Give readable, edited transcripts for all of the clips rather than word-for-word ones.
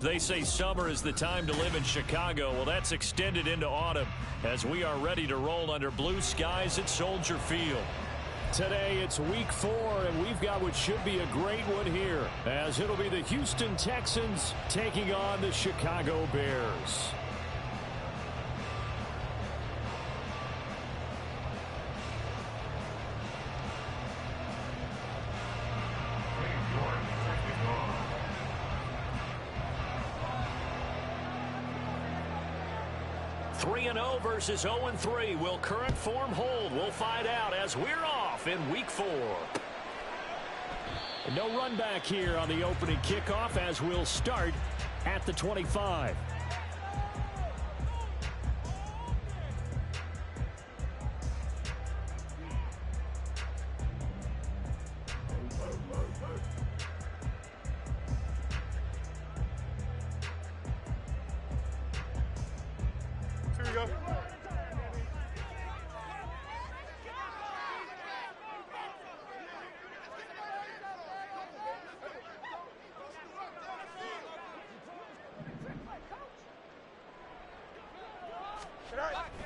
They say summer is the time to live in Chicago. Well, that's extended into autumn as we are ready to roll under blue skies at Soldier Field. Today, it's week 4, and we've got what should be a great one here, as it'll be the Houston Texans taking on the Chicago Bears. Versus 0-3. Will current form hold? We'll find out as we're off in week 4. And no run back here on the opening kickoff as we'll start at the 25.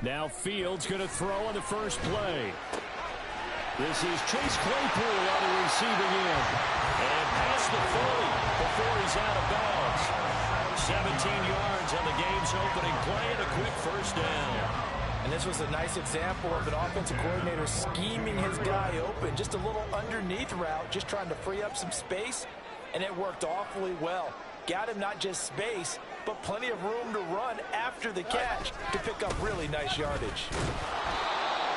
Now Fields going to throw on the first play. This is Chase Claypool on the receiving end. And past the 40 before he's out of bounds. 17 yards on the game's opening play and a quick first down. And this was a nice example of an offensive coordinator scheming his guy open. Just a little underneath route, just trying to free up some space. And it worked awfully well. Got him not just space, but plenty of room to run after the catch to pick up really nice yardage.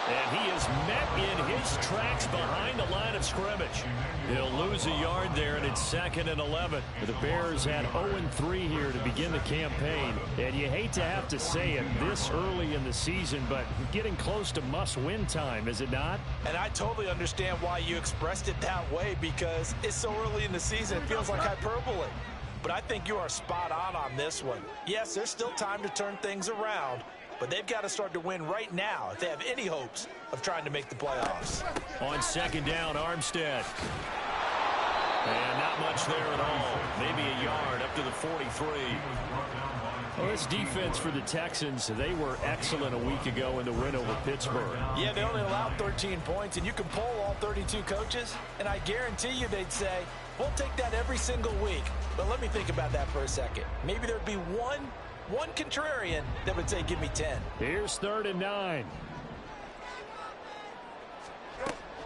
And he is met in his tracks behind the line of scrimmage. He'll lose a yard there, and it's 2nd and 11. The Bears had 0-3 here to begin the campaign. And you hate to have to say it this early in the season, but getting close to must-win time, is it not? And I totally understand why you expressed it that way, because it's so early in the season, it feels like hyperbole. But I think you are spot on this one. Yes, there's still time to turn things around, but they've got to start to win right now if they have any hopes of trying to make the playoffs. On 2nd down, Armstead. And not much there at all. Maybe a yard up to the 43. Well, this defense for the Texans, they were excellent a week ago in the win over Pittsburgh. Yeah, they only allowed 13 points, and you can poll all 32 coaches, and I guarantee you they'd say, we'll take that every single week. But let me think about that for a second. Maybe there'd be one contrarian that would say, give me 10. Here's 3rd and 9.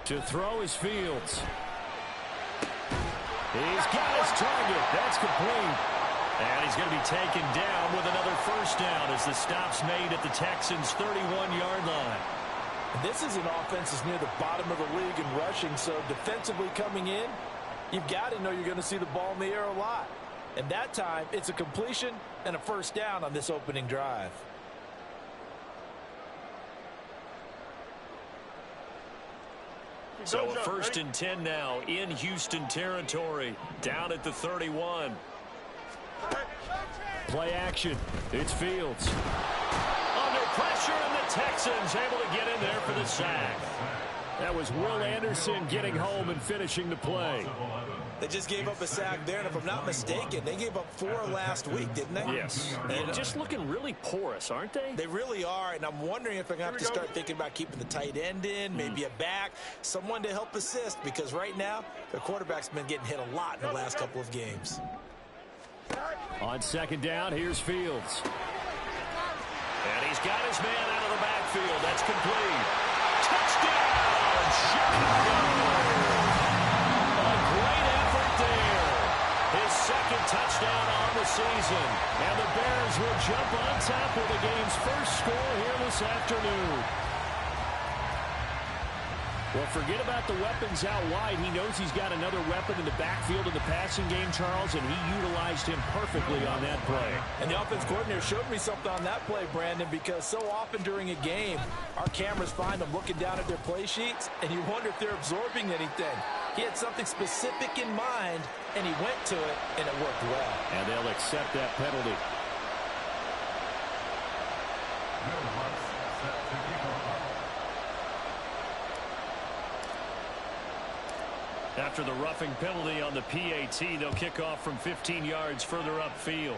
To throw is Fields. He's got his target. That's complete. And he's going to be taken down with another first down as the stop's made at the Texans' 31-yard line. This is an offense that's near the bottom of the league in rushing, so defensively coming in, you've got to know you're going to see the ball in the air a lot. And that time, it's a completion and a first down on this opening drive. So 1st and 10 now in Houston territory, down at the 31. Play action. It's Fields. Under pressure, and the Texans able to get in there for the sack. That was Will Anderson getting home and finishing the play. They just gave up a sack there, and if I'm not mistaken, they gave up 4 last week, didn't they? Yes. And just looking really porous, aren't they? They really are, and I'm wondering if they're going to have to start thinking about keeping the tight end in, maybe a back, someone to help assist, because right now, their quarterback's been getting hit a lot in the last couple of games. On 2nd down, here's Fields. And he's got his man out of the backfield. That's complete. Touchdown, Chicago! A great effort there. His 2nd touchdown on the season. And the Bears will jump on top with the game's first score here this afternoon. Well, forget about the weapons out wide. He knows he's got another weapon in the backfield in the passing game, Charles, and he utilized him perfectly on that play. And the offense coordinator showed me something on that play, Brandon, because so often during a game, our cameras find them looking down at their play sheets, and you wonder if they're absorbing anything. He had something specific in mind, and he went to it, and it worked well. And they'll accept that penalty. After the roughing penalty on the PAT, they'll kick off from 15 yards further upfield.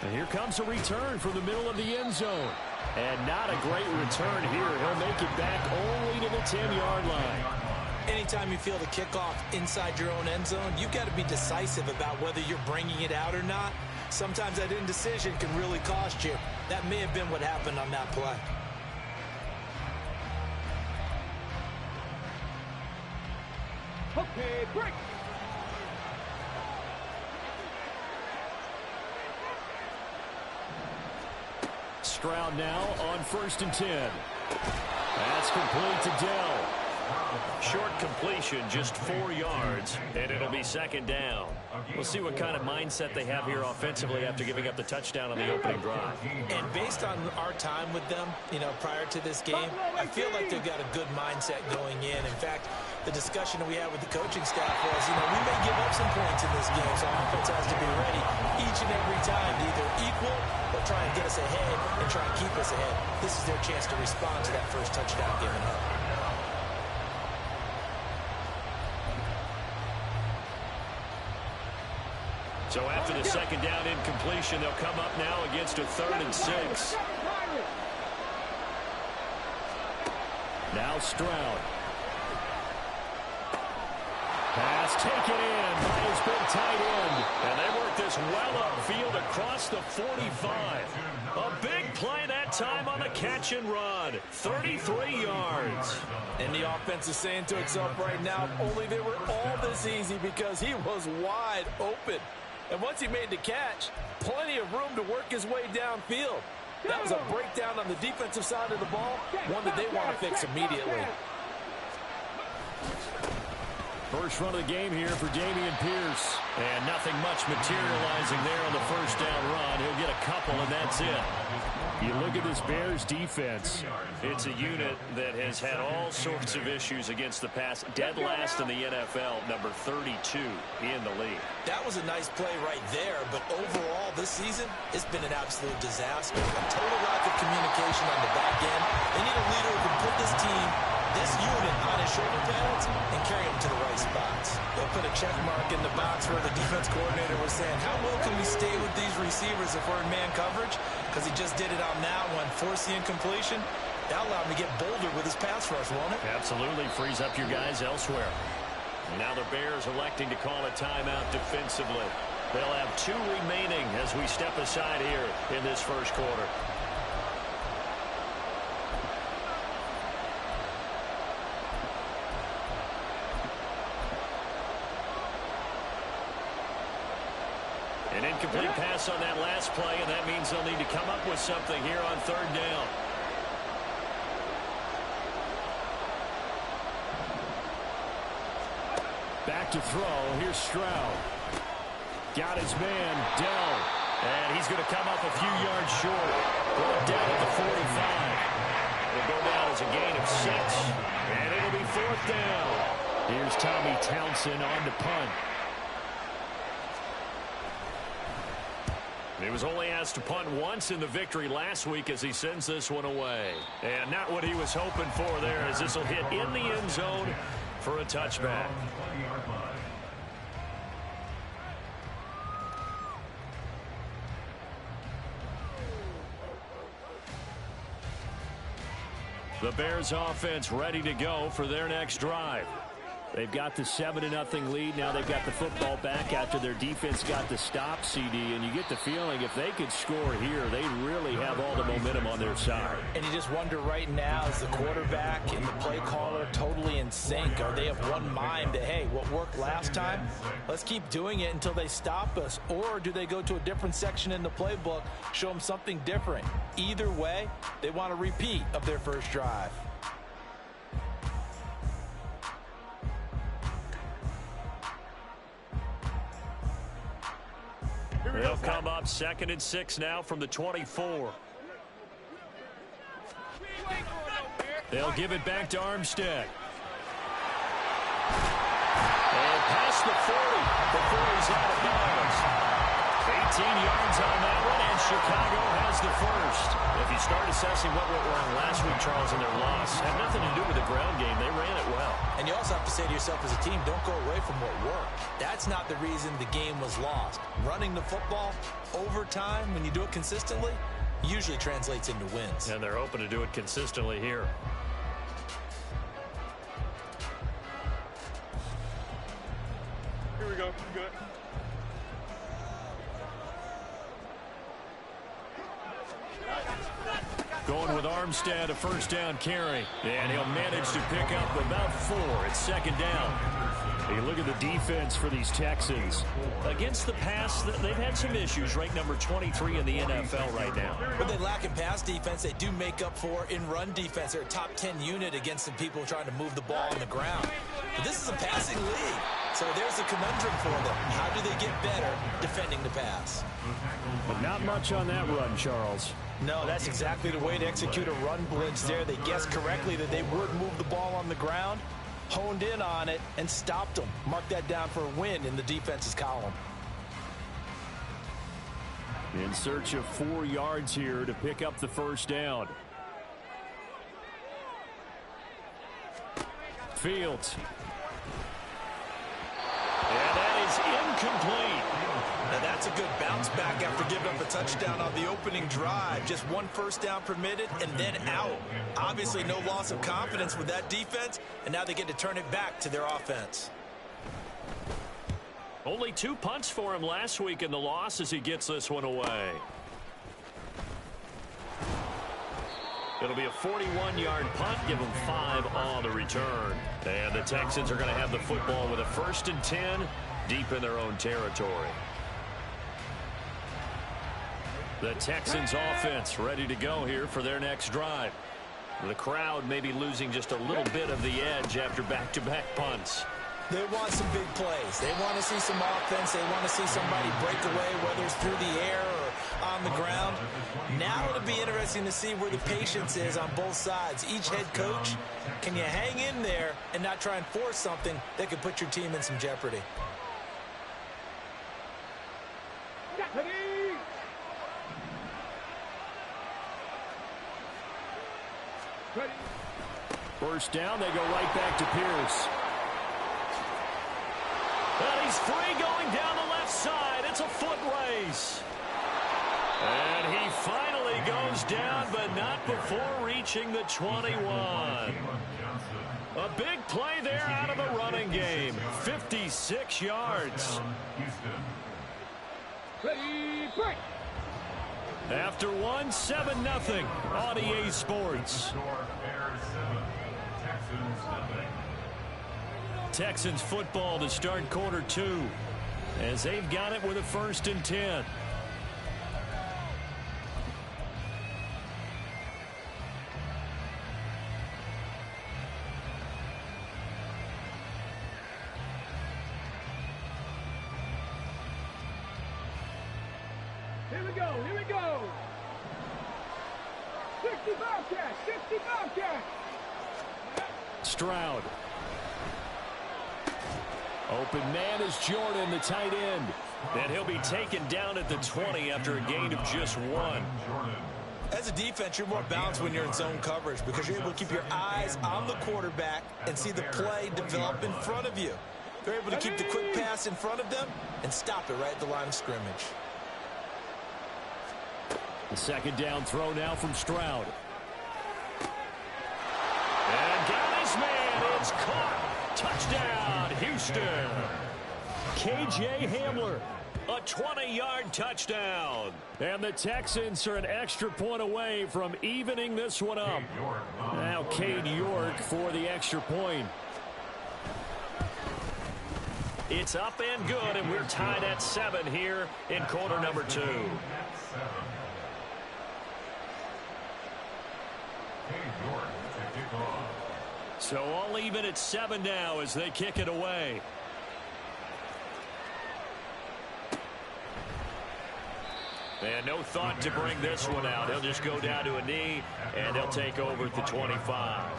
And here comes a return from the middle of the end zone. And not a great return here. He'll make it back only to the 10-yard line. Anytime you feel the kickoff inside your own end zone, you've got to be decisive about whether you're bringing it out or not. Sometimes that indecision can really cost you. That may have been what happened on that play. Okay, break. Stroud now on 1st and 10. That's complete to Dell. Short completion, just 4 yards, and it'll be 2nd down. We'll see what kind of mindset they have here offensively after giving up the touchdown on the opening drive. And based on our time with them, prior to this game, I feel like they've got a good mindset going in. In fact, the discussion that we had with the coaching staff was, we may give up some points in this game, so our offense has to be ready each and every time to either equal or try and get us ahead and try and keep us ahead. This is their chance to respond to that first touchdown given up. So after the 2nd down incompletion, they'll come up now against a 3rd and 6. Now Stroud. Pass taken in by his big tight end. And they work this well upfield across the 45. A big play that time on the catch and run. 33 yards. And the offense is saying to itself right now, only they were all this easy because he was wide open. And once he made the catch, plenty of room to work his way downfield. That was a breakdown on the defensive side of the ball, one that they want to fix immediately. First run of the game here for Dameon Pierce. And nothing much materializing there on the 1st down run. He'll get a couple, and that's it. You look at this Bears defense. It's a unit that has had all sorts of issues against the pass. Dead last in the NFL, number 32 in the league. That was a nice play right there, but overall this season, it's been an absolute disaster. A total lack of communication on the back end. They need a leader who can put this team, this unit, on his shoulder pads and carry them to the right spots. They'll put a check mark in the box where the defense coordinator was saying, how well can we stay with these receivers if we're in man coverage? Because he just did it on that one, forced the incompletion. That allowed him to get bolder with his pass rush, won't it? Absolutely, frees up your guys elsewhere. Now the Bears electing to call a timeout defensively. They'll have 2 remaining as we step aside here in this first quarter. An incomplete pass on that last play, and that means they'll need to come up with something here on 3rd down. Back to throw. Here's Stroud. Got his man, Dell. And he's going to come up a few yards short. Brought down at the 45. It'll go down as a gain of 6. And it'll be 4th down. Here's Tommy Townsend on to punt. He was only asked to punt once in the victory last week as he sends this one away. And not what he was hoping for there, as this will hit in the end zone for a touchback. The Bears offense ready to go for their next drive. They've got the 7-0 lead. Now they've got the football back after their defense got the stop, CD. And you get the feeling if they could score here, they really have all the momentum on their side. And you just wonder right now, is the quarterback and the play caller totally in sync? Are they of one mind that, hey, what worked last time, let's keep doing it until they stop us? Or do they go to a different section in the playbook, show them something different? Either way, they want a repeat of their first drive. They'll come up 2nd and 6 now from the 24. They'll give it back to Armstead. And past the 40 before he's out of bounds. 18 yards on that one, and Chicago has the first. If you start assessing what went wrong last week, Charles, in their loss, had nothing to do with the ground game. They ran it well. And you also have to say to yourself as a team, don't go away from what worked. That's not the reason the game was lost. Running the football over time, when you do it consistently, usually translates into wins. And they're hoping to do it consistently here. Here we go. Good. Going with Armstead, a first down carry. And he'll manage to pick up about 4 at second down. Hey, look at the defense for these Texans. Against the pass, they've had some issues. Ranked number 23 in the NFL right now. When they lack in pass defense, they do make up for in run defense. They're a top 10 unit against the people trying to move the ball on the ground. But this is a passing league. So there's a conundrum for them. How do they get better defending the pass? But not much on that run, Charles. No, that's exactly the way to execute a run blitz there. They guessed correctly that they would move the ball on the ground, honed in on it, and stopped them. Mark that down for a win in the defense's column. In search of 4 yards here to pick up the first down. Fields. And that is incomplete. Now that's a good bounce back after giving up a touchdown on the opening drive. Just 1 first down permitted and then out. Obviously no loss of confidence with that defense, and now they get to turn it back to their offense. Only 2 punts for him last week in the loss as he gets this one away. It'll be a 41-yard punt. Give them 5 on the return. And the Texans are going to have the football with a 1st and 10 deep in their own territory. The Texans offense ready to go here for their next drive. The crowd may be losing just a little bit of the edge after back-to-back punts. They want some big plays. They want to see some offense. They want to see somebody break away, whether it's through the air or on the ground. Now it'll be interesting to see where the patience is on both sides. Each head coach, can you hang in there and not try and force something that could put your team in some jeopardy? First down, they go right back to Pierce. And he's free going down the left side. It's a foot race. And he finally goes down, but not before reaching the 21. A big play there out of the running game. 56 yards. After 1, 7-0 on EA Sports. Texans football to start quarter 2 as they've got it with a 1st and 10. Here we go. Here we go. 60 Bobcats. 60 Bobcats. Stroud. Open man is Jordan, the tight end. And he'll be taken down at the 20 after a gain of just 1. As a defense, you're more balanced when you're in zone coverage because you're able to keep your eyes on the quarterback and see the play develop in front of you. They're able to keep the quick pass in front of them and stop it right at the line of scrimmage. The second down throw now from Stroud. And got his man. It's caught. Touchdown, Houston. KJ Hamler, a 20-yard touchdown. And the Texans are an extra point away from evening this one up. Now Cade York for the extra point. It's up and good, and we're tied at 7 here in quarter number 2. So all even at 7 now as they kick it away. And no thought to bring this one out. He'll just go down to a knee, and they'll take over at the 25.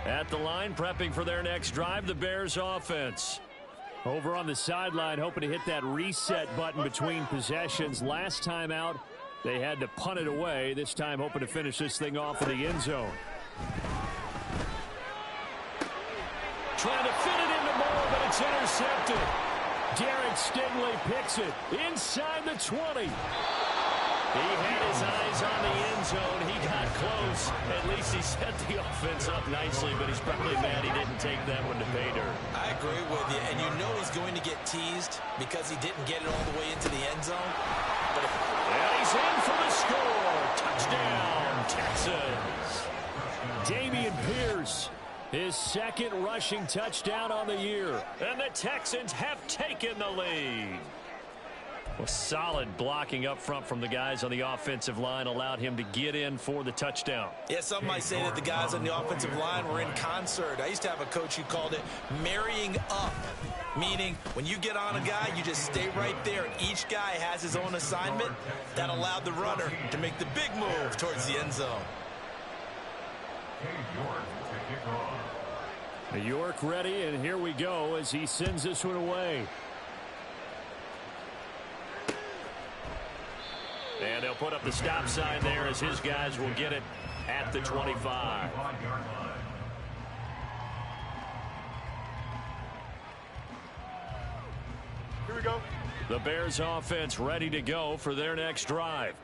At the line, prepping for their next drive, the Bears offense. Over on the sideline, hoping to hit that reset button between possessions. Last time out, they had to punt it away. This time, hoping to finish this thing off in the end zone. Trying to fit it into Moore, but it's intercepted. Derek Stingley picks it inside the 20. He had his eyes on the end zone. He got close. At least he set the offense up nicely, but he's probably mad he didn't take that one to pay dirt. I agree with you, and you know he's going to get teased because he didn't get it all the way into the end zone. And he's in for the score. Touchdown, Texans. Dameon Pierce, his second rushing touchdown on the year. And the Texans have taken the lead. Well, solid blocking up front from the guys on the offensive line allowed him to get in for the touchdown. Yeah, some might say that the guys on the offensive line were in concert. I used to have a coach who called it marrying up, meaning when you get on a guy, you just stay right there. Each guy has his own assignment. That allowed the runner to make the big move towards the end zone. New York ready, and here we go as he sends this one away. And they'll put up the stop sign there as his guys will get it at the 25. Here we go. The Bears offense ready to go for their next drive.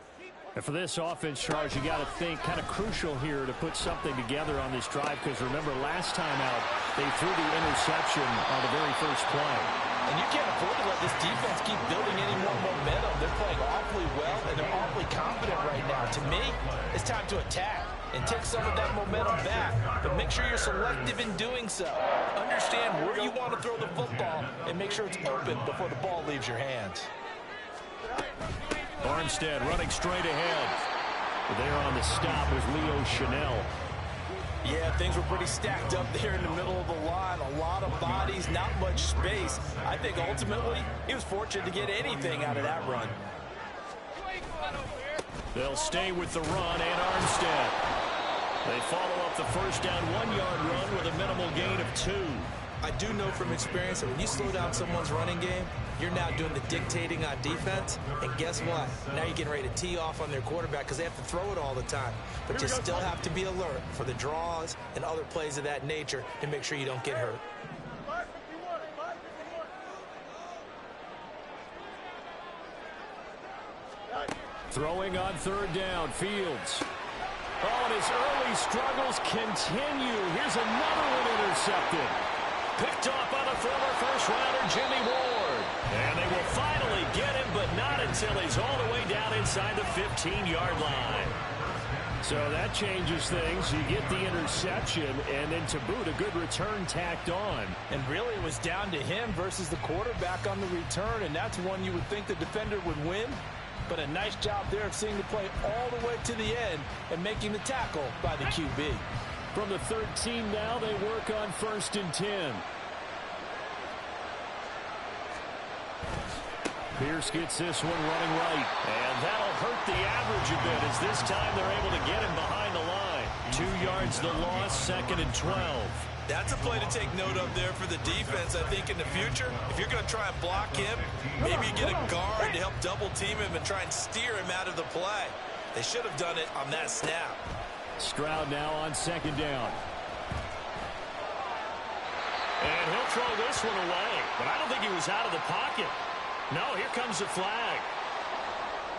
And for this offense, Charles, you got to think kind of crucial here to put something together on this drive, because remember last time out they threw the interception on the very first play. And you can't afford to let this defense keep building any more momentum. They're playing awfully well, and they're awfully confident right now. To me, it's time to attack and take some of that momentum back. But make sure you're selective in doing so. Understand where you want to throw the football and make sure it's open before the ball leaves your hands. Armstead running straight ahead. There on the stop was Leo Chanel. Yeah, things were pretty stacked up there in the middle of the line. A lot of bodies, not much space. I think ultimately he was fortunate to get anything out of that run. They'll stay with the run and Armstead. They follow up the first down 1-yard run with a minimal gain of 2. I do know from experience that when you slow down someone's running game, you're now doing the dictating on defense. And guess what? Now you're getting ready to tee off on their quarterback because they have to throw it all the time. But you still have to be alert for the draws and other plays of that nature and make sure you don't get hurt. Throwing on third down, Fields. Oh, and his early struggles continue. Here's another one intercepted. Picked off by the former first-rounder Jimmy Ward. And they will finally get him, but not until he's all the way down inside the 15-yard line. So that changes things. You get the interception, and then to boot, a good return tacked on. And really it was down to him versus the quarterback on the return, and that's one you would think the defender would win. But a nice job there of seeing the play all the way to the end and making the tackle by the QB. From the 13 now, they work on 1st and 10. Pierce gets this one running right. And that'll hurt the average a bit as this time they're able to get him behind the line. 2 yards the loss, 2nd and 12. That's a play to take note of there for the defense, I think, in the future. If you're going to try and block him, maybe you get a guard to help double team him and try and steer him out of the play. They should have done it on that snap. Stroud now on 2nd down. And he'll throw this one away. But I don't think he was out of the pocket. No, here comes the flag.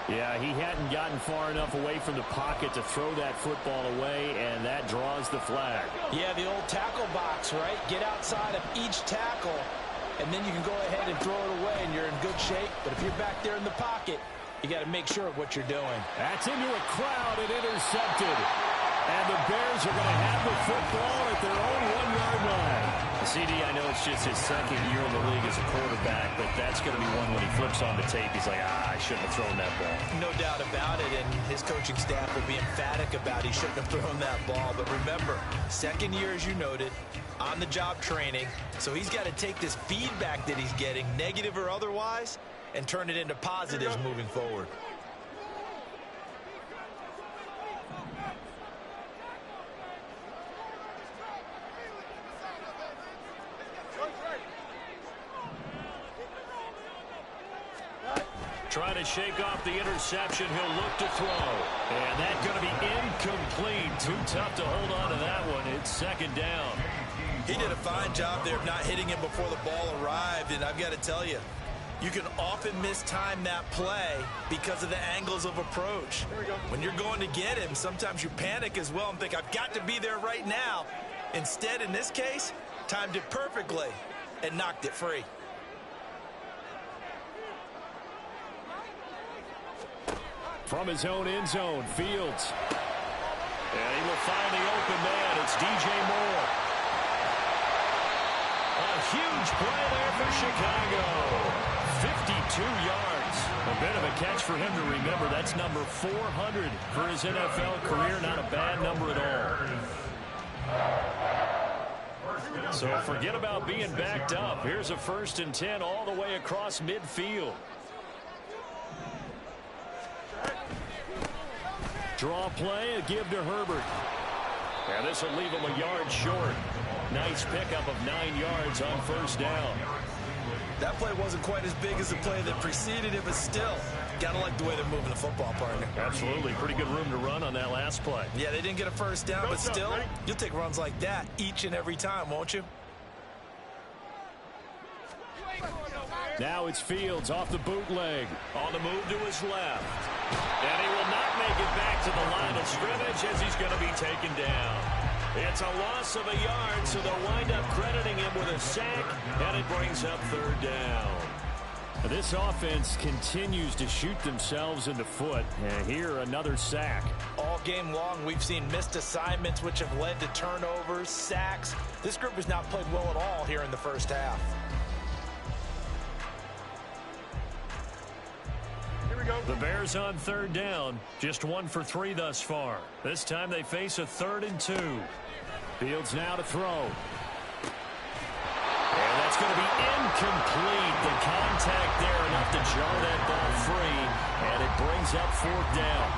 Yeah, he hadn't gotten far enough away from the pocket to throw that football away, and that draws the flag. Yeah, the old tackle box, right? Get outside of each tackle, and then you can go ahead and throw it away, and you're in good shape. But if you're back there in the pocket, you got to make sure of what you're doing. That's into a crowd and intercepted. And the Bears are going to have the football at their own 1-yard line. CD, I know it's just his 2nd year in the league as a quarterback, but that's going to be one when he flips on the tape. He's like, I shouldn't have thrown that ball. No doubt about it, and his coaching staff will be emphatic about he shouldn't have thrown that ball. But remember, 2nd year, as you noted, on-the-job training. So he's got to take this feedback that he's getting, negative or otherwise, and turn it into positives moving forward. trying to shake off the interception. He'll look to throw. And that's going to be incomplete. Too tough to hold on to that one. It's second down. He did a fine job there of not hitting him before the ball arrived. And I've got to tell you, you can often mistime that play because of the angles of approach. When you're going to get him, sometimes you panic as well and think, I've got to be there right now. Instead, in this case, timed it perfectly and knocked it free. From his own end zone, Fields. And he will find the open man. It's DJ Moore. A huge play there for Chicago. 52 yards. A bit of a catch for him to remember. That's number 400 for his NFL career. Not a bad number at all. So forget about being backed up. Here's a 1st and 10 all the way across midfield. Draw play, a give to Herbert. And this will leave him a yard short. Nice pickup of 9 yards on 1st down. That play wasn't quite as big as the play that preceded it, but still, gotta like the way they're moving the football, partner. Absolutely. Pretty good room to run on that last play. Yeah, they didn't get a 1st down, but still, you'll take runs like that each and every time, won't you? Now it's Fields off the bootleg. On the move to his left. And he will not make it back to the line of scrimmage as he's going to be taken down. It's a loss of a yard, so they'll wind up crediting him with a sack, and it brings up 3rd down. This offense continues to shoot themselves in the foot. And here, another sack. All game long, we've seen missed assignments, which have led to turnovers, sacks. This group has not played well at all here in the 1st half. The Bears on 3rd down. Just 1 for 3 thus far. This time they face a 3rd and 2. Fields now to throw. And that's going to be incomplete. The contact there enough to jar that ball free. And it brings up 4th down.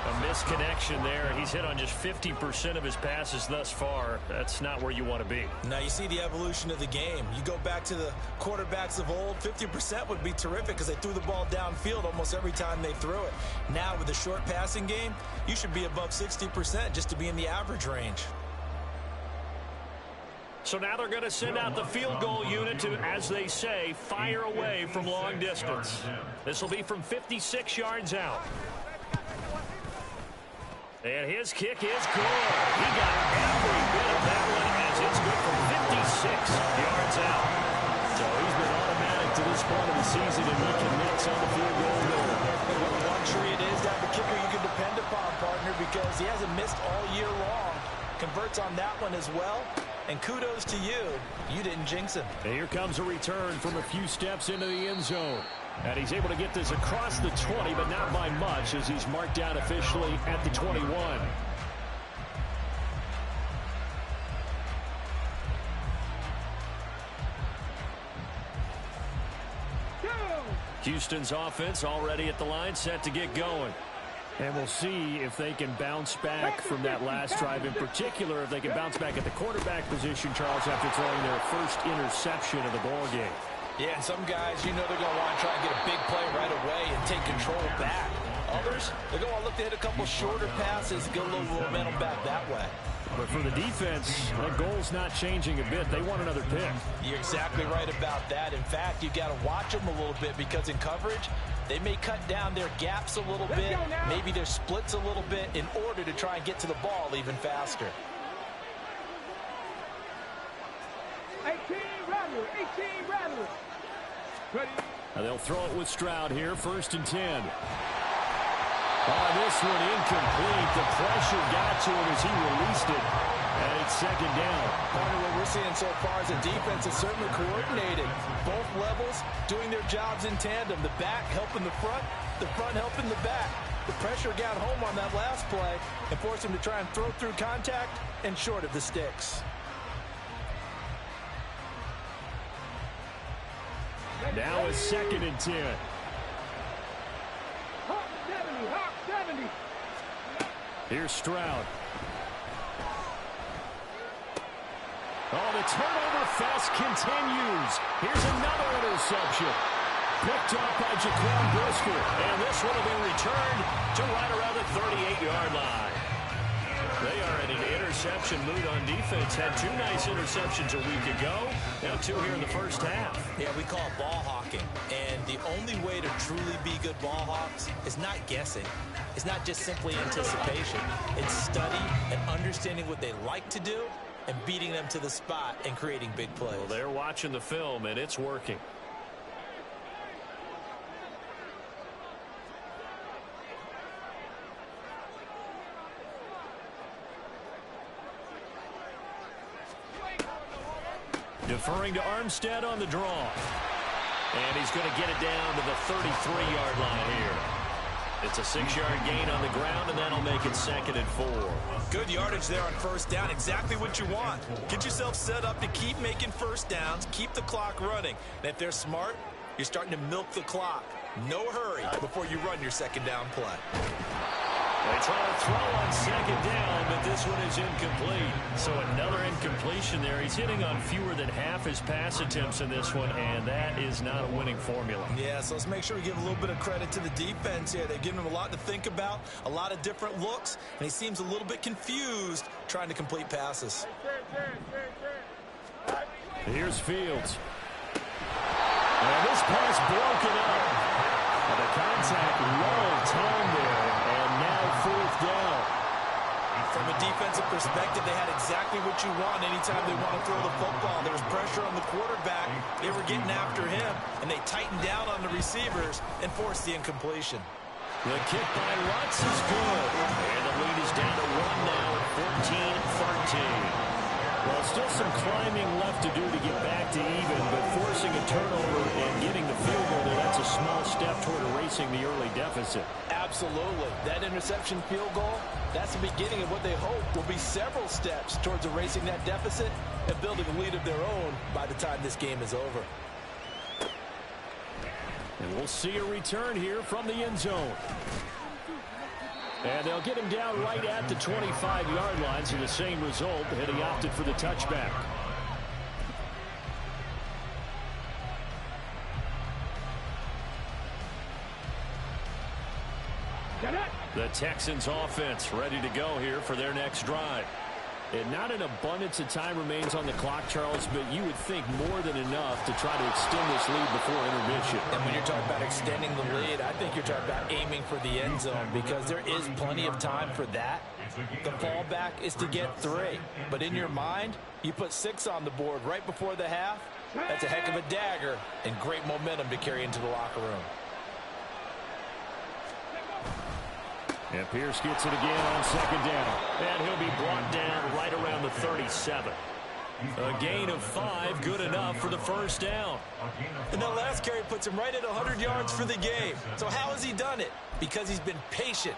A misconnection there. He's hit on just 50% of his passes thus far. That's not where you want to be. Now you see the evolution of the game. You go back to the quarterbacks of old, 50% would be terrific because they threw the ball downfield almost every time they threw it. Now with the short passing game, you should be above 60% just to be in the average range. So now they're going to send out the field goal unit to, as they say, fire away from long distance. This will be from 56 yards out. And his kick is good. He got every bit of that one as it's good from 56 yards out. So he's been automatic to this point of the season, and he commits on the field goal. What a luxury it is to have a kicker you can depend upon, partner, because he hasn't missed all year long. Converts on that one as well. And kudos to you. You didn't jinx him. And here comes a return from a few steps into the end zone. And he's able to get this across the 20, but not by much as he's marked down officially at the 21. Houston's offense already at the line, set to get going. And we'll see if they can bounce back from that last drive. In particular, if they can bounce back at the quarterback position, Charles, after throwing their first interception of the ball game. Yeah, and some guys, you know they're going to want to try and get a big play right away and take control back. Others, they're going to look to hit a couple shorter passes, get a little momentum back that way. But for the defense, that goal's not changing a bit. They want another pick. You're exactly right about that. In fact, you've got to watch them a little bit because in coverage, they may cut down their gaps a little bit, maybe their splits a little bit in order to try and get to the ball even faster. 18 Rattler, 18 Rattler. Ready? Now they'll throw it with Stroud here, 1st and 10. Oh, this one incomplete. The pressure got to him as he released it. And it's 2nd down. Partner, what we're seeing so far as a defense is certainly coordinated. Both levels doing their jobs in tandem. The back helping the front helping the back. The pressure got home on that last play and forced him to try and throw through contact and short of the sticks. Now it's 2nd and 10. Hawk 70, Hawk 70. Here's Stroud. Oh, the turnover fest continues. Here's another interception. picked off by Jaquan Brisker. And this one will be returned to right around the 38-yard line. They are in an interception mood on defense. Had 2 nice interceptions a week ago. Now 2 here in the first half. Yeah, we call it ball hawking. And the only way to truly be good ball hawks is not guessing. It's not just simply anticipation. It's study and understanding what they like to do and beating them to the spot and creating big plays. Well, they're watching the film, and it's working. Deferring to Armstead on the draw. And he's going to get it down to the 33-yard line here. It's a 6-yard gain on the ground, and that'll make it 2nd and 4. Good yardage there on first down. Exactly what you want. Get yourself set up to keep making first downs, keep the clock running. And if they're smart, you're starting to milk the clock. No hurry before you run your second down play. They try to throw on 2nd down, but this one is incomplete. So another incompletion there. He's hitting on fewer than half his pass attempts in this one, and that is not a winning formula. Yeah, so let's make sure we give a little bit of credit to the defense here. They've given him a lot to think about, a lot of different looks, and he seems a little bit confused trying to complete passes. Here's Fields. And this pass broken up. And the contact low time there, and now 4th down. From a defensive perspective, they had exactly what you want anytime they want to throw the football. There was pressure on the quarterback. They were getting after him, and they tightened down on the receivers and forced the incompletion. The kick by Lutz is good. And the lead is down to 1 now at 14-13. Well, still some climbing left to do to get back to even, but forcing a turnover and getting the field goal there, that's a small step toward erasing the early deficit. Absolutely. That interception field goal, that's the beginning of what they hope will be several steps towards erasing that deficit and building a lead of their own by the time this game is over. And we'll see a return here from the end zone. And they'll get him down right at the 25-yard line, so the same result, and he opted for the touchback. The Texans offense ready to go here for their next drive. And not an abundance of time remains on the clock, Charles, but you would think more than enough to try to extend this lead before intermission. And when you're talking about extending the lead, I think you're talking about aiming for the end zone because there is plenty of time for that. The fallback is to get 3. But in your mind, you put 6 on the board right before the half. That's a heck of a dagger and great momentum to carry into the locker room. And Pierce gets it again on 2nd down. And he'll be brought down right around the 37. A gain of 5, good enough for the first down. And that last carry puts him right at 100 yards for the game. So how has he done it? Because he's been patient,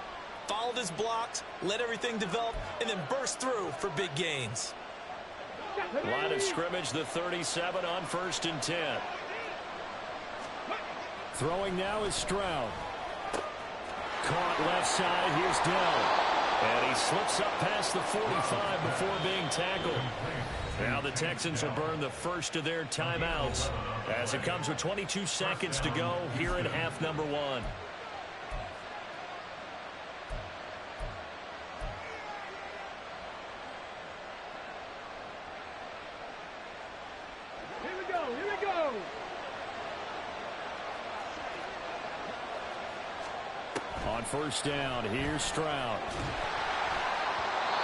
followed his blocks, let everything develop, and then burst through for big gains. Line of scrimmage, the 37 on 1st and 10. Throwing now is Stroud. Caught left side, here's Dell. And he slips up past the 45 before being tackled. Now the Texans will burn the first of their timeouts as it comes with 22 seconds to go here in half number 1. Here we go. On 1st down, here's Stroud.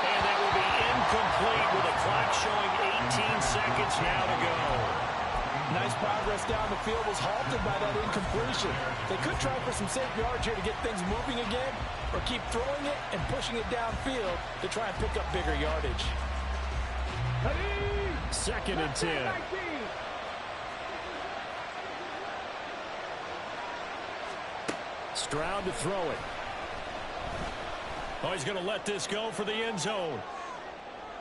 And that will be incomplete with the clock showing 18 seconds now to go. Nice progress down the field was halted by that incompletion. They could try for some safe yards here to get things moving again, or keep throwing it and pushing it downfield to try and pick up bigger yardage. 2nd and 10. Stroud to throw it. Oh, he's going to let this go for the end zone.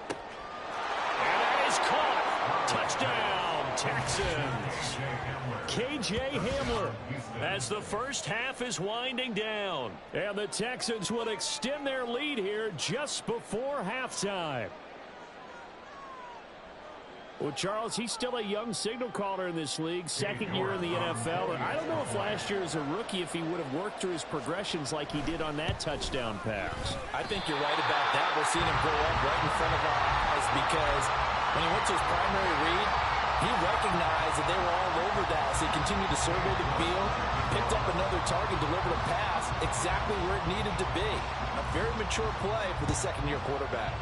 And that is caught. Touchdown, Texans. K.J. Hamler as the first half is winding down. And the Texans will extend their lead here just before halftime. Well, Charles, he's still a young signal caller in this league, second year in the NFL. I don't know if last year as a rookie, if he would have worked through his progressions like he did on that touchdown pass. I think you're right about that. We're seeing him grow up right in front of our eyes because when he went to his primary read, he recognized that they were all over Dallas. He continued to survey the field, picked up another target, delivered a pass exactly where it needed to be. A very mature play for the second-year quarterback.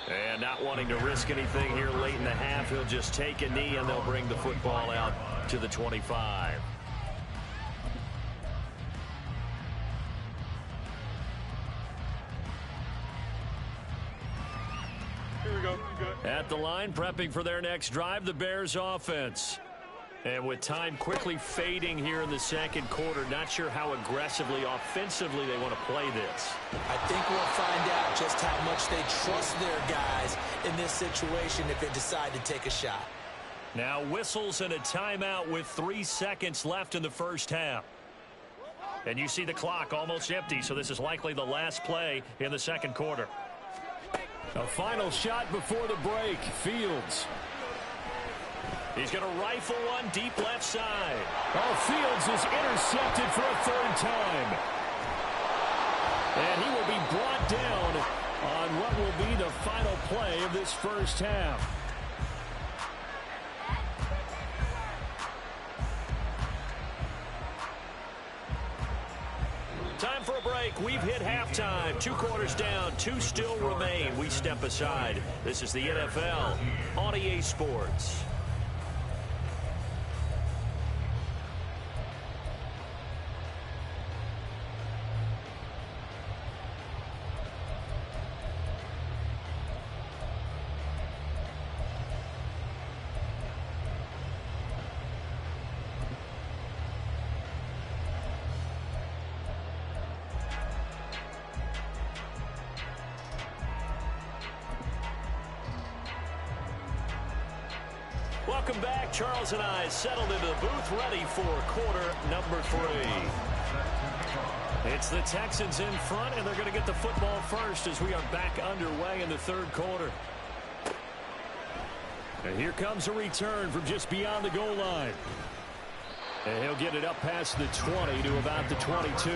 And not wanting to risk anything here late in the half, he'll just take a knee and they'll bring the football out to the 25. Here we go. At the line, prepping for their next drive, the Bears offense. And with time quickly fading here in the second quarter, not sure how aggressively, offensively they want to play this. I think we'll find out just how much they trust their guys in this situation if they decide to take a shot. Now whistles and a timeout with 3 seconds left in the first half. And you see the clock almost empty, so this is likely the last play in the second quarter. A final shot before the break. Fields. He's going to rifle one deep left side. Oh, Fields is intercepted for a third time. And he will be brought down on what will be the final play of this first half. Time for a break. We've hit halftime. 2 quarters down. 2 still remain. We step aside. This is the NFL on EA Sports. Welcome back. Charles and I settled into the booth, ready for quarter number 3. It's the Texans in front, and they're going to get the football first as we are back underway in the third quarter. And here comes a return from just beyond the goal line. And he'll get it up past the 20 to about the 22.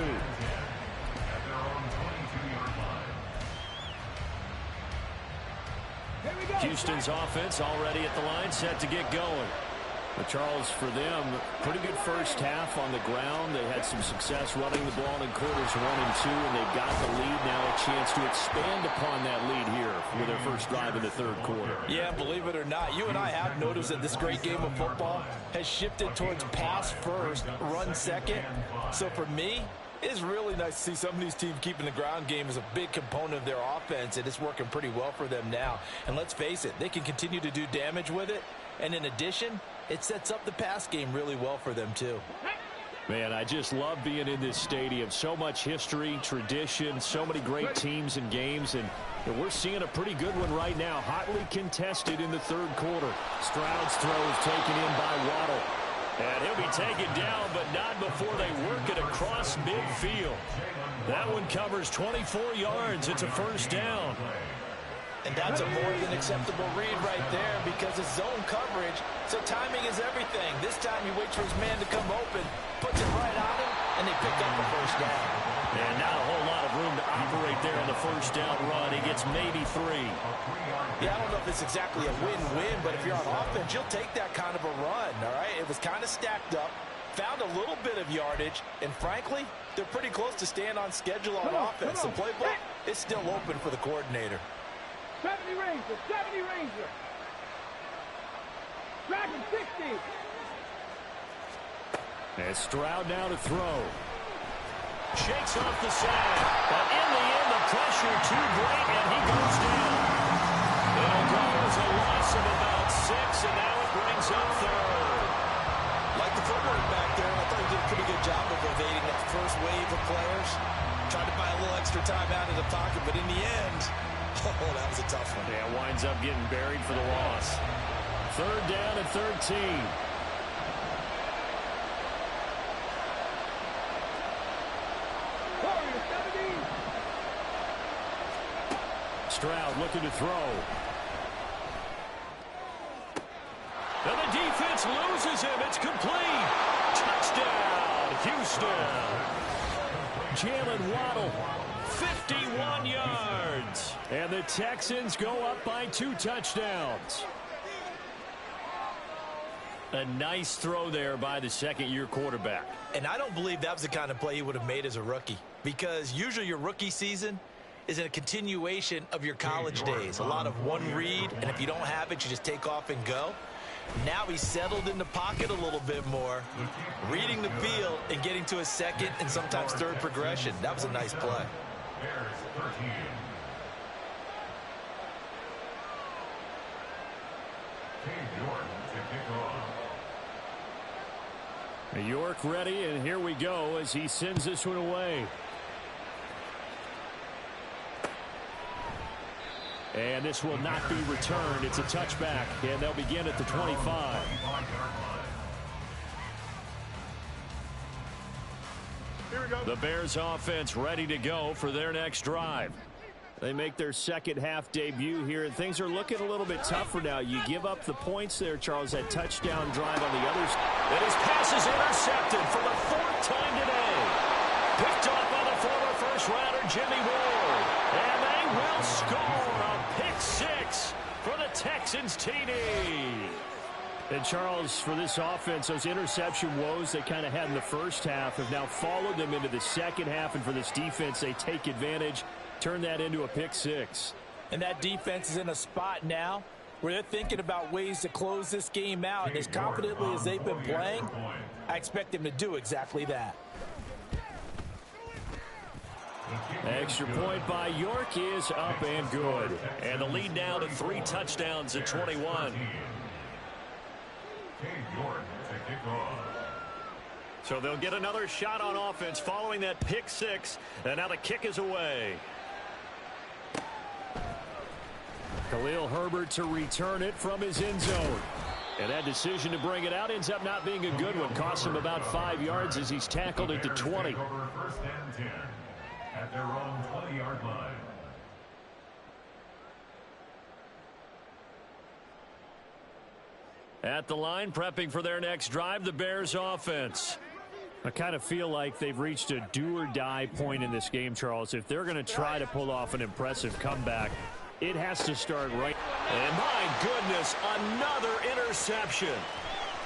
Houston's offense already at the line, set to get going. But Charles, for them, pretty good first half on the ground. They had some success running the ball in quarters 1 and 2, and they've got the lead now, a chance to expand upon that lead here with their first drive in the third quarter. Yeah, believe it or not, you and I have noticed that this great game of football has shifted towards pass first, run second. So for me, it's really nice to see some of these teams keeping the ground game as a big component of their offense, and it's working pretty well for them now. And let's face it, they can continue to do damage with it. And in addition, it sets up the pass game really well for them too. Man, I just love being in this stadium. So much history, tradition, so many great teams and games, and we're seeing a pretty good one right now. Hotly contested in the third quarter. Stroud's throw is taken in by Waddle. And he'll be taken down, but not before they work it across midfield. That one covers 24 yards. It's a first down. And that's a more than acceptable read right there because it's zone coverage, so timing is everything. This time he waits for his man to come open, puts it right on him, and they pick up a first down. And not a whole lot of room to operate there on the first down run. He gets maybe 3. Yeah, I don't know if it's exactly a win-win, but if you're on offense, you'll take that kind of a run, all right? It was kind of stacked up, found a little bit of yardage, and frankly, they're pretty close to staying on schedule on offense. The playbook is still open for the coordinator. 70 Ranger, 70 Ranger. Dragon 60. And Stroud now to throw. Shakes off the side. But in the end, the pressure too great, and he goes down. It'll go as a loss of about 6, and now it brings up third. Like the footwork back there, I thought he did a pretty good job of evading that first wave of players. Tried to buy a little extra time out of the pocket, but in the end, oh, that was a tough one. Yeah, winds up getting buried for the loss. Third down and 13. Stroud looking to throw. And the defense loses him. It's complete. Touchdown, Houston. Jalen Waddle, 51 yards. And the Texans go up by 2 touchdowns. A nice throw there by the second-year quarterback. And I don't believe that was the kind of play he would have made as a rookie, because usually your rookie season is in a continuation of your college days. A lot of one read, and if you don't have it, you just take off and go. Now he's settled in the pocket a little bit more, reading the field and getting to a second and sometimes third progression. That was a nice play. York ready, and here we go as he sends this one away. And this will not be returned. It's a touchback, and they'll begin at the 25. Here we go. The Bears offense ready to go for their next drive. They make their second half debut here, and things are looking a little bit tougher now. You give up the points there, Charles, that touchdown drive on the other side. And his pass is intercepted for the 4th time today. Picked off by the former first-rounder Jimmy Ward. And they will score a pick 6 for the Texans TD. And, Charles, for this offense, those interception woes they kind of had in the first half have now followed them into the second half. And for this defense, they take advantage, turn that into a pick 6. And that defense is in a spot now where they're thinking about ways to close this game out. And as confidently as they've been playing, I expect them to do exactly that. Extra point by York is up and good. And the lead now to 3 touchdowns at 21. So they'll get another shot on offense following that pick 6. And now the kick is away. Khalil Herbert to return it from his end zone. And that decision to bring it out ends up not being a good one. Costs him about 5 yards as he's tackled at the 20. First and 10 at their own 20-yard line. At the line, prepping for their next drive, the Bears offense. I kind of feel like they've reached a do-or-die point in this game, Charles. If they're going to try to pull off an impressive comeback, it has to start right. And my goodness, another interception.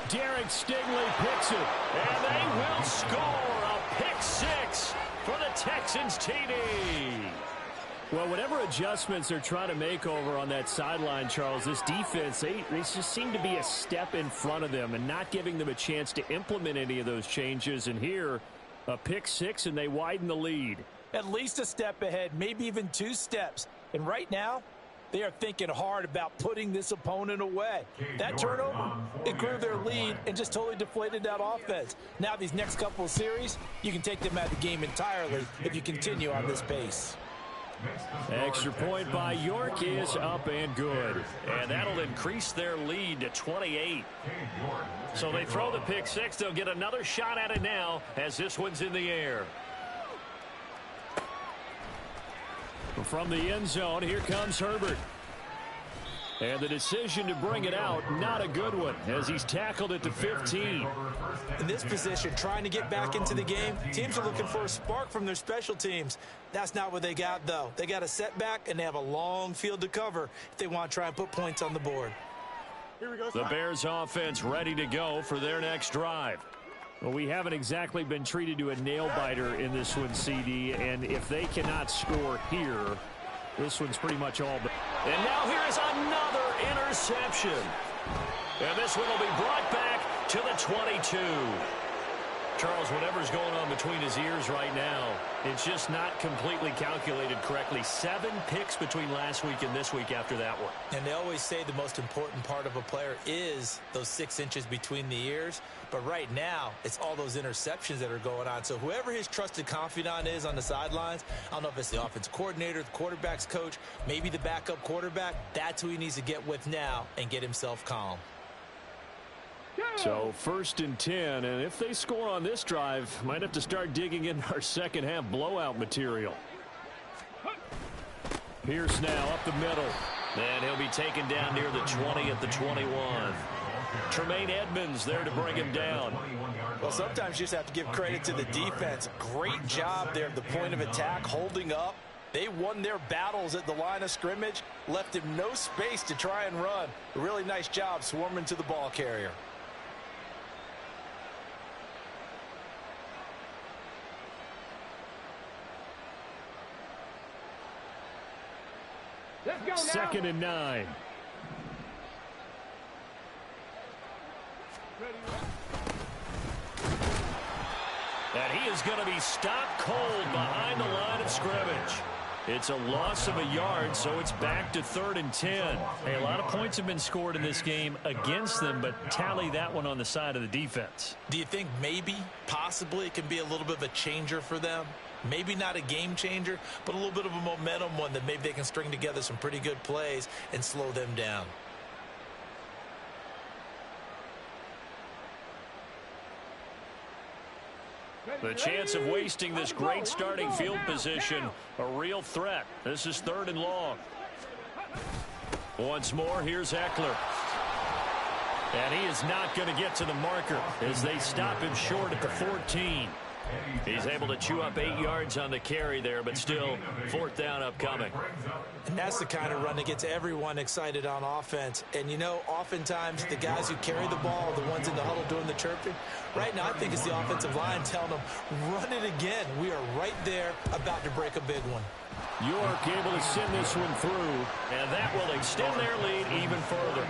Derek Stingley picks it. And they will score a pick 6 for the Texans TD. Well, whatever adjustments they're trying to make over on that sideline, Charles, this defense, they just seem to be a step in front of them and not giving them a chance to implement any of those changes. And here, a pick 6, and they widen the lead. At least a step ahead, maybe even 2 steps. And right now, they are thinking hard about putting this opponent away. That turnover, it grew their lead and just totally deflated that offense. Now these next couple of series, you can take them out of the game entirely if you continue on this pace. Extra point by York is up and good. And that'll increase their lead to 28. So they throw the pick 6. They'll get another shot at it now as this one's in the air. From the end zone, here comes Herbert. And the decision to bring it out, not a good one, as he's tackled at the 15. In this position, trying to get back into the game, teams are looking for a spark from their special teams. That's not what they got, though. They got a setback, and they have a long field to cover if they want to try and put points on the board. Here we go. The Bears offense ready to go for their next drive. Well, we haven't exactly been treated to a nail-biter in this one, CD, and if they cannot score here, this one's pretty much all but. And now here is another interception. And this one will be brought back to the 22. Charles, whatever's going on between his ears right now, it's just not completely calculated correctly. 7 picks between last week and this week after that one. And they always say the most important part of a player is those 6 inches between the ears. But right now, it's all those interceptions that are going on. So whoever his trusted confidant is on the sidelines, I don't know if it's the offense coordinator, the quarterback's coach, maybe the backup quarterback, that's who he needs to get with now and get himself calm. So 1st and 10, and if they score on this drive, might have to start digging in our second half blowout material. Pierce now up the middle. And he'll be taken down near the 20 at the 21. Tremaine Edmonds there to bring him down. Well, sometimes you just have to give credit to the defense. Great job there at the point of attack, holding up. They won their battles at the line of scrimmage, left him no space to try and run. A really nice job swarming to the ball carrier. Second and 9. And he is going to be stopped cold behind the line of scrimmage. It's a loss of a yard, so it's back to 3rd and 10. Hey, a lot of points have been scored in this game against them, but tally that one on the side of the defense. Do you think maybe, possibly, it can be a little bit of a changer for them? Maybe not a game changer, but a little bit of a momentum one that maybe they can string together some pretty good plays and slow them down. The chance of wasting this great starting field position, a real threat. This is 3rd and long. Once more, here's Eckler. And he is not going to get to the marker as they stop him short at the 14. He's able to chew up 8 yards on the carry there, but still 4th down upcoming. And that's the kind of run that gets everyone excited on offense. And, you know, oftentimes the guys who carry the ball are the ones in the huddle doing the chirping. Right now, I think it's the offensive line telling them, run it again. We are right there about to break a big one. York able to send this one through, and that will extend their lead even further.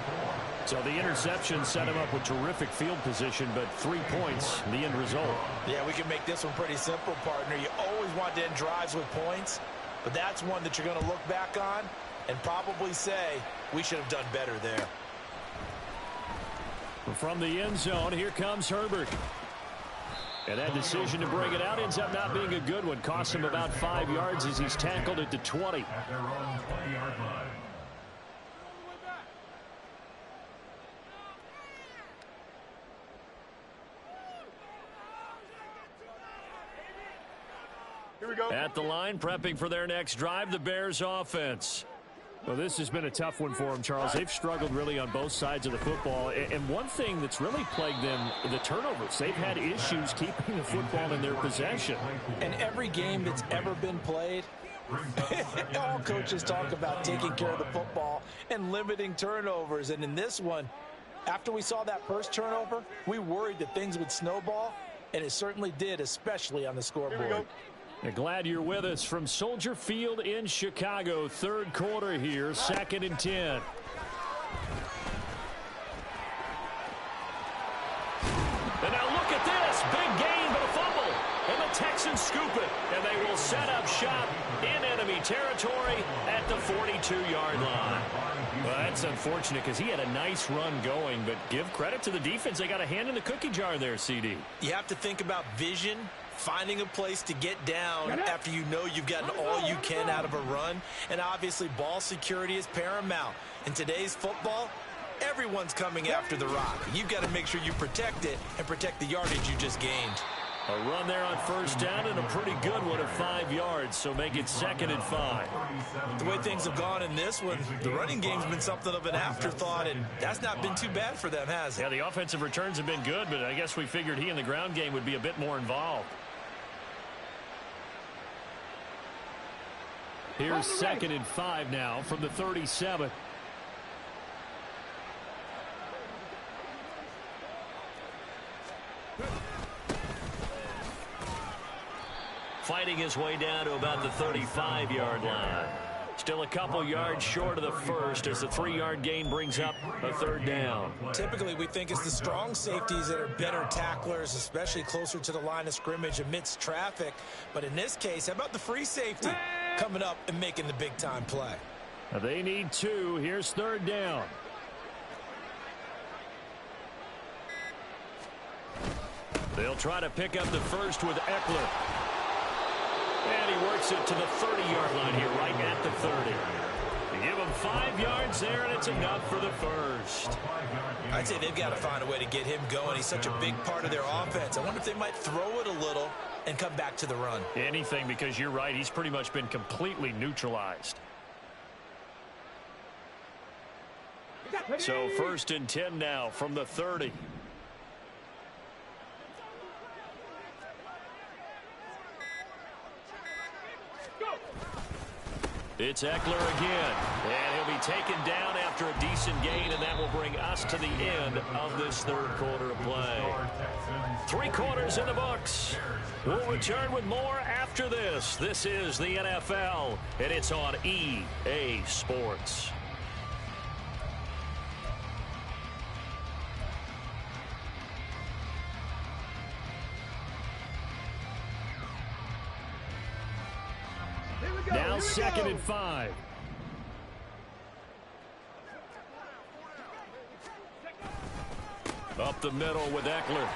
So the interception set him up with terrific field position, but 3 points, the end result. Yeah, we can make this one pretty simple, partner. You always want to end drives with points, but that's one that you're going to look back on and probably say, we should have done better there. From the end zone, here comes Herbert. And that decision to bring it out ends up not being a good one. Costs him about 5 yards as he's tackled at the 20. At their own 20-yard line. Here we go. At the line, prepping for their next drive, the Bears offense. Well, this has been a tough one for them, Charles. They've struggled really on both sides of the football. And one thing that's really plagued them, the turnovers. They've had issues keeping the football in their possession. And every game that's ever been played, all coaches talk about taking care of the football and limiting turnovers. And in this one, after we saw that first turnover, we worried that things would snowball, and it certainly did, especially on the scoreboard. Glad you're with us from Soldier Field in Chicago. 3rd quarter here, 2nd and 10. And now look at this. Big gain, but a fumble. And the Texans scoop it. And they will set up shop in enemy territory at the 42-yard line. Well, that's unfortunate because he had a nice run going, but give credit to the defense. They got a hand in the cookie jar there, CD. You have to think about vision, finding a place to get down after you know you've gotten all you can out of a run. And obviously ball security is paramount. In today's football, everyone's coming after the rock. You've got to make sure you protect it and protect the yardage you just gained. A run there on 1st down and a pretty good one of 5 yards, so make it 2nd and 5. The way things have gone in this one, the running game's been something of an afterthought, and that's not been too bad for them, has it? Yeah, the offensive returns have been good, but I guess we figured he in the ground game would be a bit more involved. Here's 2nd and 5 now from the 37. Fighting his way down to about the 35-yard line. Still a couple yards short of the first as the 3-yard gain brings up a 3rd down. Typically, we think it's the strong safeties that are better tacklers, especially closer to the line of scrimmage amidst traffic. But in this case, how about the free safety coming up and making the big-time play? They need 2. Here's 3rd down. They'll try to pick up the first with Eckler. And he works it to the 30-yard line here, right at the 30. They give him 5 yards there, and it's enough for the first. I'd say they've got to find a way to get him going. He's such a big part of their offense. I wonder if they might throw it a little and come back to the run. Anything, because you're right. He's pretty much been completely neutralized. So 1st and 10 now from the 30. It's Eckler again, and he'll be taken down after a decent gain, and that will bring us to the end of this 3rd quarter of play. 3 quarters in the books. We'll return with more after this. This is the NFL, and it's on EA Sports. Now 2nd and 5. Up the middle with Eckler.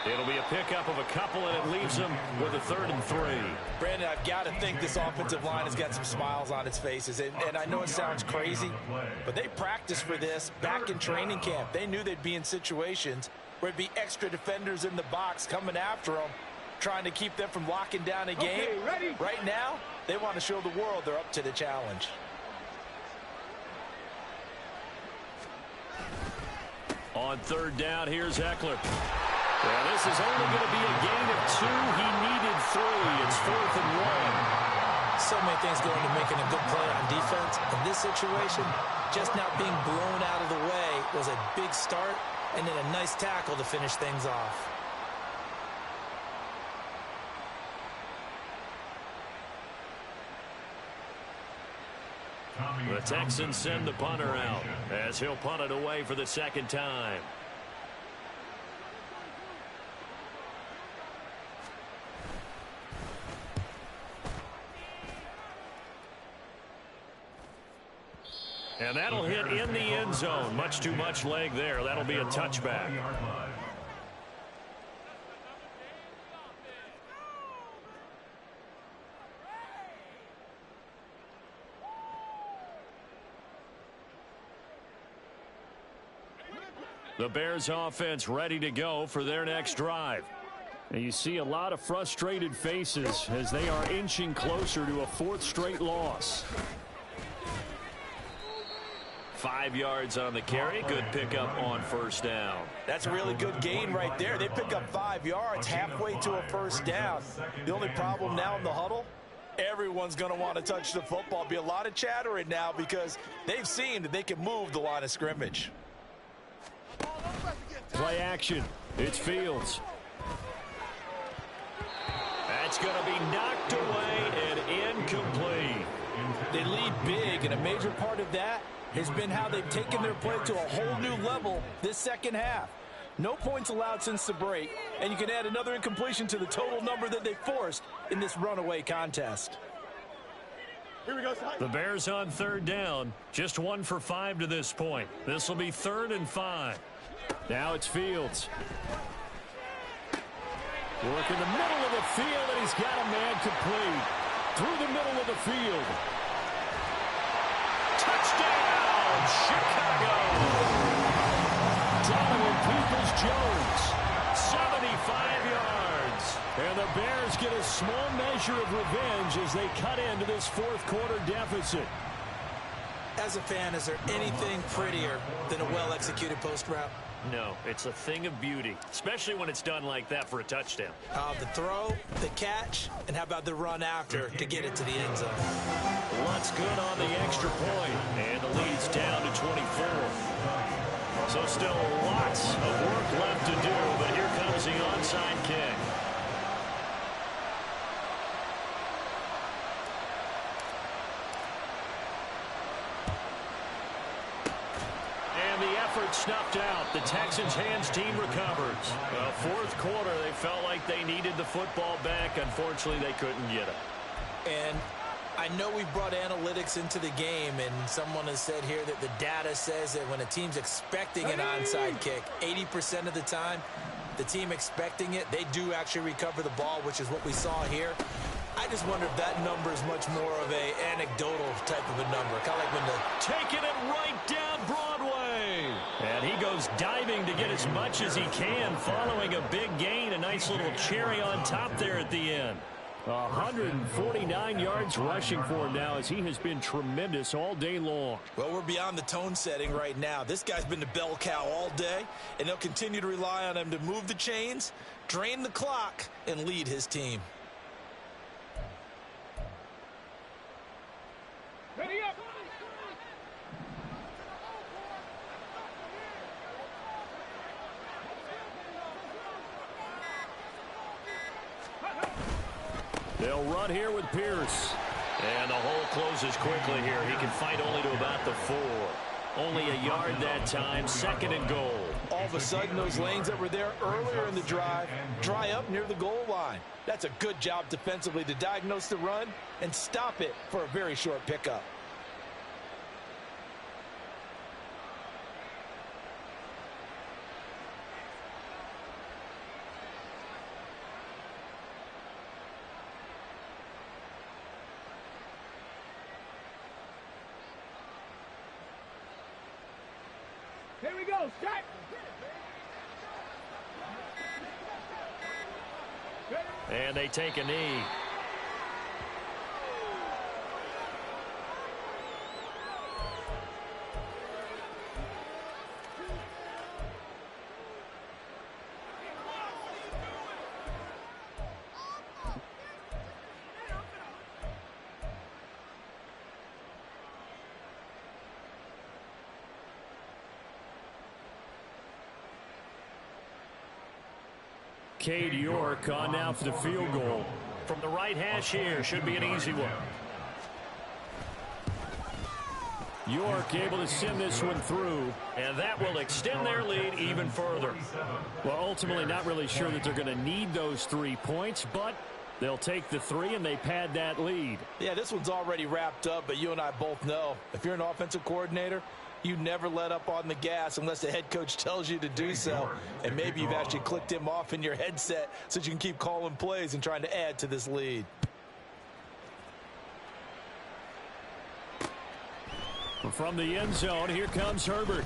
It'll be a pickup of a couple, and it leaves them with a 3rd and 3. Brandon, I've got to think this offensive line has got some smiles on its faces. And I know it sounds crazy, but they practiced for this back in training camp. They knew they'd be in situations where it'd be extra defenders in the box coming after them, trying to keep them from locking down a game. Okay, right now, they want to show the world they're up to the challenge. On 3rd down, here's Eckler. Well, this is only going to be a gain of 2. He needed 3. It's 4th and 1. So many things go into making a good play on defense. In this situation, just not being blown out of the way was a big start, and then a nice tackle to finish things off. The Texans send the punter out as he'll punt it away for the 2nd time. And that'll hit in the end zone. Much too much leg there. That'll be a touchback. The Bears offense ready to go for their next drive. And you see a lot of frustrated faces as they are inching closer to a 4th straight loss. 5 yards on the carry. Good pickup on 1st down. That's a really good gain right there. They pick up 5 yards halfway to a 1st down. The only problem now in the huddle, everyone's going to want to touch the football. Be a lot of chattering now because they've seen that they can move the line of scrimmage. Play action. It's Fields. That's going to be knocked away and incomplete. They lead big, and a major part of that has been how they've taken their play to a whole new level this 2nd half. No points allowed since the break, and you can add another incompletion to the total number that they forced in this runaway contest. Here we go. The Bears on 3rd down. Just 1 for 5 to this point. This will be 3rd and 5. Now it's Fields. Work in the middle of the field, and he's got a man complete. Through the middle of the field. Touchdown, Chicago! Donovan Peoples-Jones, 75 yards. And the Bears get a small measure of revenge as they cut into this 4th quarter deficit. As a fan, is there anything prettier than a well-executed post route? No, it's a thing of beauty, especially when it's done like that for a touchdown. The throw, the catch, and how about the run after to get it to the end zone? Lots good on the extra point, and the lead's down to 24. So still lots of work left to do, but here comes the onside kick. Snuffed out. The Texans' hands team recovers. 4th quarter, they felt like they needed the football back. Unfortunately, they couldn't get it. And I know we've brought analytics into the game, and someone has said here that the data says that when a team's expecting an onside kick, 80% of the time, the team expecting it, they do actually recover the ball, which is what we saw here. I just wonder if that number is much more of a anecdotal type of a number. Kind of like when the... Taking it right down Broadway. And he goes diving to get as much as he can, following a big gain. A nice little cherry on top there at the end. 149 yards rushing for him now, as he has been tremendous all day long. Well, we're beyond the tone setting right now. This guy's been the bell cow all day, and they'll continue to rely on him to move the chains, drain the clock, and lead his team. Ready up. They'll run here with Pierce. And the hole closes quickly here. He can fight only to about the 4. Only a yard that time, 2nd and goal. All of a sudden, those lanes that were there earlier in the drive dry up near the goal line. That's a good job defensively to diagnose the run and stop it for a very short pickup. Here we go. Start. And they take a knee. Cade York on now for the field goal. From the right hash here, should be an easy one. York able to send this one through, and that will extend their lead even further. Well, ultimately not really sure that they're going to need those 3 points, but they'll take the 3 and they pad that lead. Yeah, this one's already wrapped up, but you and I both know if you're an offensive coordinator, you never let up on the gas unless the head coach tells you to do so. And maybe you've actually clicked him off in your headset so you can keep calling plays and trying to add to this lead. From the end zone, here comes Herbert.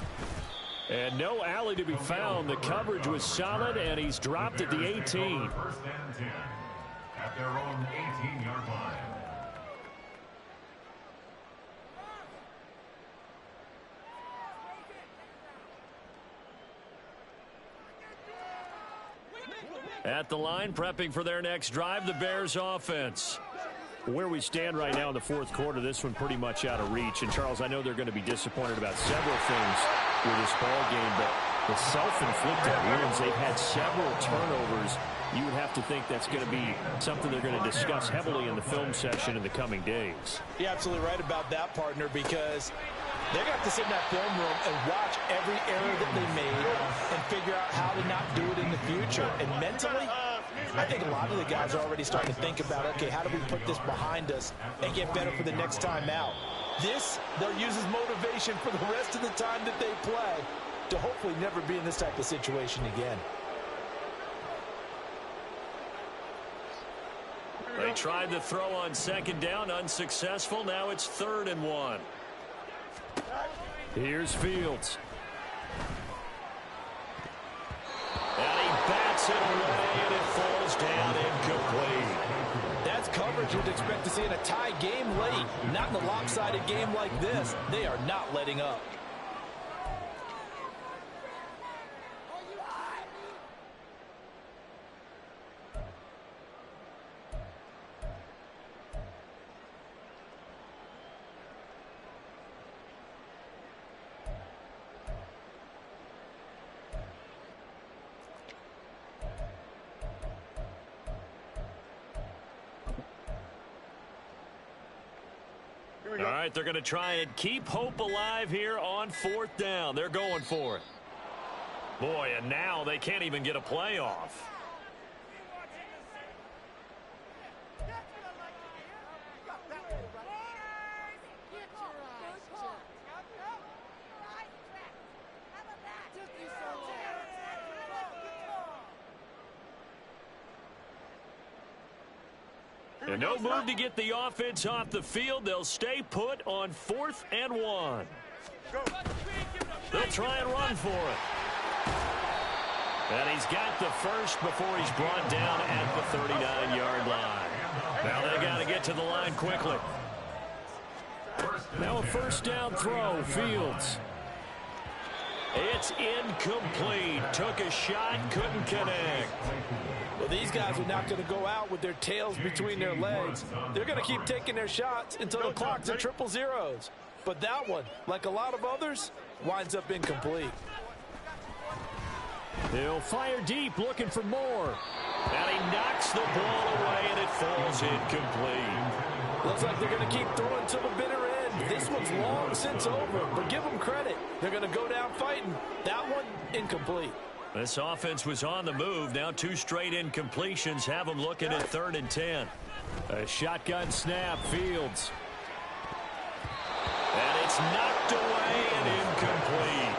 And no alley to be found. The coverage was solid, and he's dropped at the 18. 1st and 10 at their own 18-yard line. At the line, prepping for their next drive, the Bears offense. Where we stand right now in the 4th quarter, this one pretty much out of reach. And, Charles, I know they're going to be disappointed about several things with this ball game, but the self-inflicted wounds, they've had several turnovers. You would have to think that's going to be something they're going to discuss heavily in the film session in the coming days. You're absolutely right about that, partner, because they're going to have to sit in that film room and watch every error that they made and figure out how to not do it in the future. And mentally, I think a lot of the guys are already starting to think about, okay, how do we put this behind us and get better for the next time out? This, they'll use as motivation for the rest of the time that they play to hopefully never be in this type of situation again. They tried the throw on 2nd down, unsuccessful. Now it's 3rd and 1. Here's Fields. And he bats it away, and it falls down incomplete. That's coverage you'd expect to see in a tie game late. Not in a lopsided game like this. They are not letting up. All right, they're going to try and keep hope alive here on 4th down. They're going for it. Boy, and now they can't even get a play off. And no move to get the offense off the field. They'll stay put on 4th and 1. They'll try and run for it. And he's got the first before he's brought down at the 39-yard line. get to the line quickly. Now a first down throw, Fields. It's incomplete. Took a shot, couldn't connect. Well, these guys are not going to go out with their tails between their legs. They're going to keep taking their shots until the clock's at triple zeros. But that one, like a lot of others, winds up incomplete. He'll fire deep, looking for more. And he knocks the ball away, and it falls incomplete. Looks like they're going to keep throwing to the bitter end. This one's long since over, but give them credit. They're going to go down fighting. That one, incomplete. This offense was on the move. Now 2 straight incompletions have them looking at 3rd and 10. A shotgun snap, Fields. And it's knocked away and incomplete.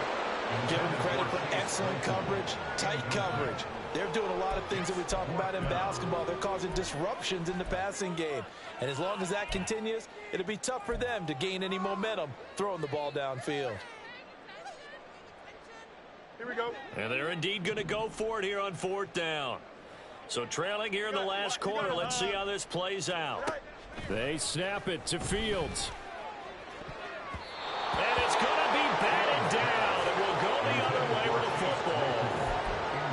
Give them credit for excellent coverage, tight coverage. They're doing a lot of things that we talk about in basketball. They're causing disruptions in the passing game. And as long as that continues, it'll be tough for them to gain any momentum throwing the ball downfield. Here we go. And they're indeed going to go for it here on 4th down. So trailing here in the last quarter. Let's see how this plays out. They snap it to Fields. And it's going to be batted down. It will go the other way with the football.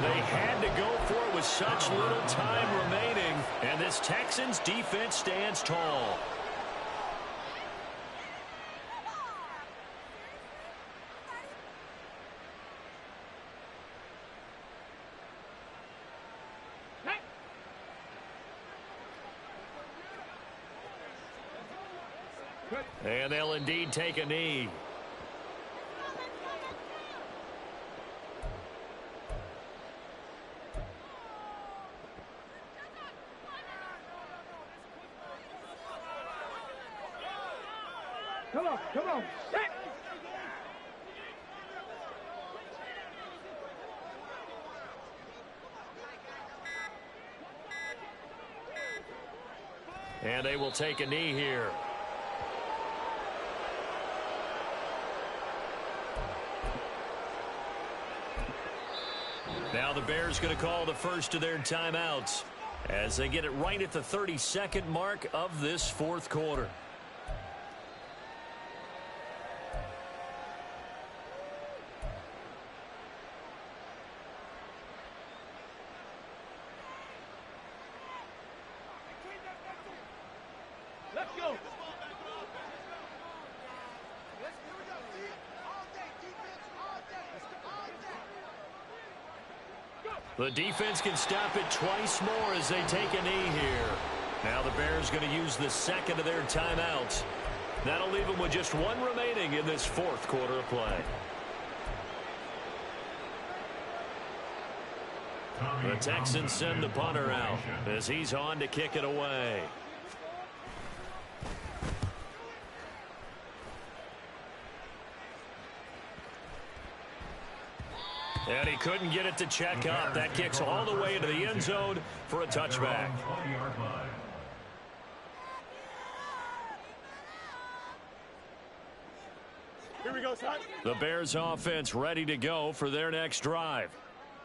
They had to go for it with such little time remaining. And this Texans defense stands tall. And they'll indeed take a knee. Come on, come on. Set. And they will take a knee here. Now the Bears going to call the first of their timeouts as they get it right at the 32nd mark of this 4th quarter. Let's go. The defense can stop it twice more as they take a knee here. Now the Bears going to use the second of their timeouts. That'll leave them with just 1 remaining in this 4th quarter of play. The Texans send the punter out as he's on to kick it away. And he couldn't get it to check up. That kicks all the way into the end zone for a touchback. Here we go, son. The Bears offense ready to go for their next drive.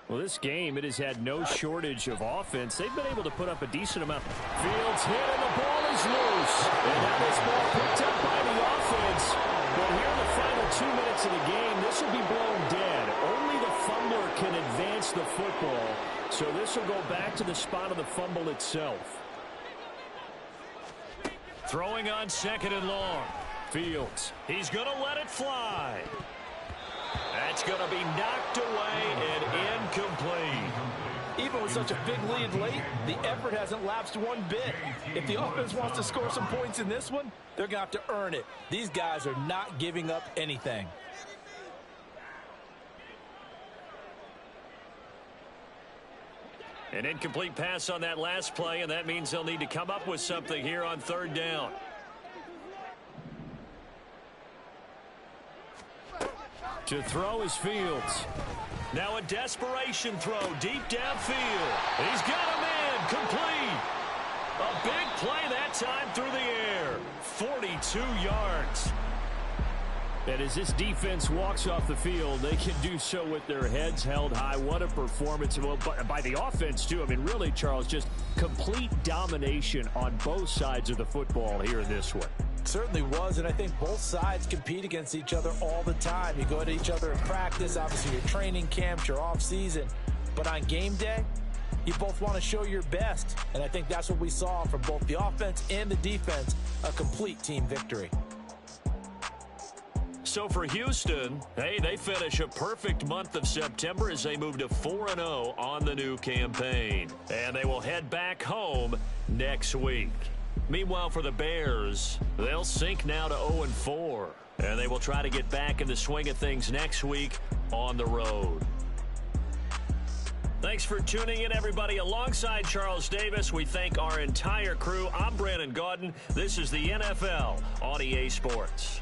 Well, this game, it has had no shortage of offense. They've been able to put up a decent amount. Fields hit and the ball is loose. And now this ball picked up by the offense. But here in the final 2 minutes of the game, this will be blown dead. Only the fumbler can advance the football. So this will go back to the spot of the fumble itself. Throwing on 2nd and long. Fields. He's going to let it fly. That's going to be knocked away and incomplete. Even with such a big lead late, the effort hasn't lapsed one bit. If the offense wants to score some points in this one, they're going to have to earn it. These guys are not giving up anything. An incomplete pass on that last play, and that means they'll need to come up with something here on 3rd down. To throw is Fields. Now a desperation throw deep downfield. He's got him in. Complete. A big play that time through the air. 42 yards. And as this defense walks off the field, they can do so with their heads held high. What a performance by the offense, too. I mean, really, Charles, just complete domination on both sides of the football here in this one. Certainly was, and I think both sides compete against each other all the time. You go to each other in practice, obviously your training camps, your off-season. But on game day, you both want to show your best. And I think that's what we saw from both the offense and the defense, a complete team victory. So for Houston, hey, they finish a perfect month of September as they move to 4-0 on the new campaign. And they will head back home next week. Meanwhile, for the Bears, they'll sink now to 0-4. And they will try to get back in the swing of things next week on the road. Thanks for tuning in, everybody. Alongside Charles Davis, we thank our entire crew. I'm Brandon Gaudin. This is the NFL on EA Sports.